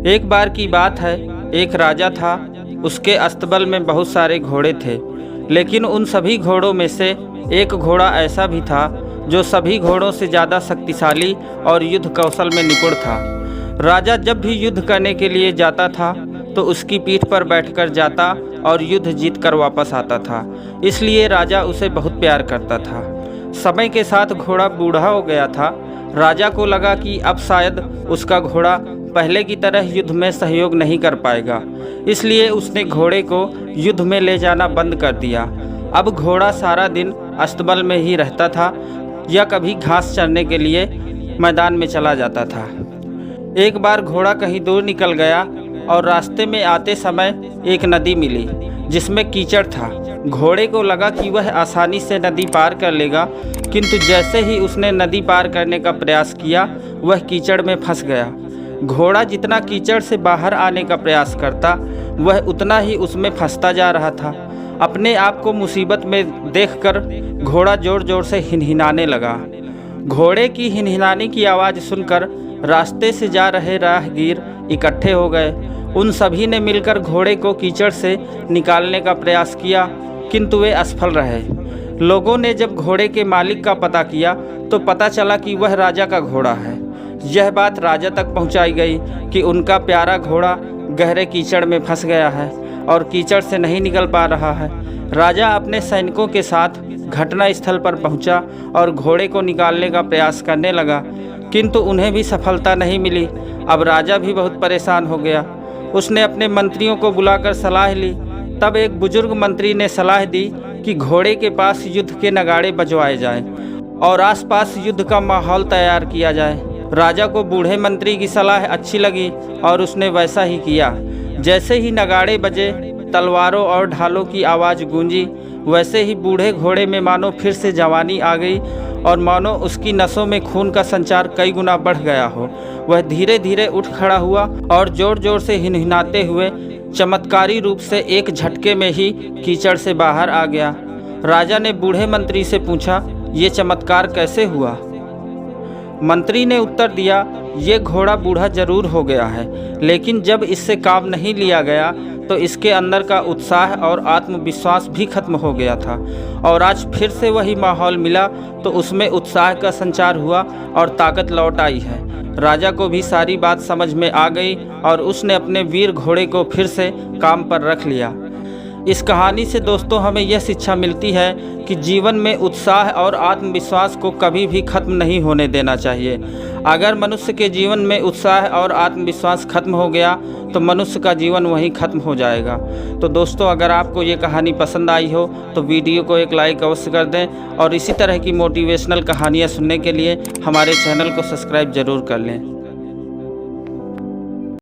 एक बार की बात है, एक राजा था। उसके अस्तबल में बहुत सारे घोड़े थे, लेकिन उन सभी घोड़ों में से एक घोड़ा ऐसा भी था जो सभी घोड़ों से ज़्यादा शक्तिशाली और युद्ध कौशल में निपुण था। राजा जब भी युद्ध करने के लिए जाता था तो उसकी पीठ पर बैठकर जाता और युद्ध जीत कर वापस आता था, इसलिए राजा उसे बहुत प्यार करता था। समय के साथ घोड़ा बूढ़ा हो गया था। राजा को लगा कि अब शायद उसका घोड़ा पहले की तरह युद्ध में सहयोग नहीं कर पाएगा, इसलिए उसने घोड़े को युद्ध में ले जाना बंद कर दिया। अब घोड़ा सारा दिन अस्तबल में ही रहता था या कभी घास चरने के लिए मैदान में चला जाता था। एक बार घोड़ा कहीं दूर निकल गया और रास्ते में आते समय एक नदी मिली जिसमें कीचड़ था। घोड़े को लगा कि वह आसानी से नदी पार कर लेगा, किंतु जैसे ही उसने नदी पार करने का प्रयास किया वह कीचड़ में फंस गया। घोड़ा जितना कीचड़ से बाहर आने का प्रयास करता वह उतना ही उसमें फंसता जा रहा था। अपने आप को मुसीबत में देखकर घोड़ा ज़ोर ज़ोर से हिनहिनाने लगा। घोड़े की हिनहिनाने की आवाज़ सुनकर रास्ते से जा रहे राहगीर इकट्ठे हो गए। उन सभी ने मिलकर घोड़े को कीचड़ से निकालने का प्रयास किया, किंतु वे असफल रहे। लोगों ने जब घोड़े के मालिक का पता किया तो पता चला कि वह राजा का घोड़ा है। यह बात राजा तक पहुंचाई गई कि उनका प्यारा घोड़ा गहरे कीचड़ में फंस गया है और कीचड़ से नहीं निकल पा रहा है। राजा अपने सैनिकों के साथ घटनास्थल पर पहुंचा और घोड़े को निकालने का प्रयास करने लगा, किंतु उन्हें भी सफलता नहीं मिली। अब राजा भी बहुत परेशान हो गया। उसने अपने मंत्रियों को बुलाकर सलाह ली। तब एक बुजुर्ग मंत्री ने सलाह दी कि घोड़े के पास युद्ध के नगाड़े बजवाए जाएं और आसपास युद्ध का माहौल तैयार किया जाए। राजा को बूढ़े मंत्री की सलाह अच्छी लगी और उसने वैसा ही किया। जैसे ही नगाड़े बजे, तलवारों और ढालों की आवाज़ गूंजी, वैसे ही बूढ़े घोड़े में मानो फिर से जवानी आ गई और मानो उसकी नसों में खून का संचार कई गुना बढ़ गया हो। वह धीरे धीरे उठ खड़ा हुआ और ज़ोर ज़ोर से हिनहिनाते हुए चमत्कारी रूप से एक झटके में ही कीचड़ से बाहर आ गया। राजा ने बूढ़े मंत्री से पूछा, ये चमत्कार कैसे हुआ? मंत्री ने उत्तर दिया, ये घोड़ा बूढ़ा जरूर हो गया है, लेकिन जब इससे काम नहीं लिया गया तो इसके अंदर का उत्साह और आत्मविश्वास भी खत्म हो गया था, और आज फिर से वही माहौल मिला तो उसमें उत्साह का संचार हुआ और ताकत लौट आई है। राजा को भी सारी बात समझ में आ गई और उसने अपने वीर घोड़े को फिर से काम पर रख लिया। इस कहानी से दोस्तों हमें यह शिक्षा मिलती है कि जीवन में उत्साह और आत्मविश्वास को कभी भी खत्म नहीं होने देना चाहिए। अगर मनुष्य के जीवन में उत्साह और आत्मविश्वास खत्म हो गया तो मनुष्य का जीवन वहीं खत्म हो जाएगा। तो दोस्तों, अगर आपको ये कहानी पसंद आई हो तो वीडियो को एक लाइक अवश्य कर दें और इसी तरह की मोटिवेशनल कहानियाँ सुनने के लिए हमारे चैनल को सब्सक्राइब ज़रूर कर लें।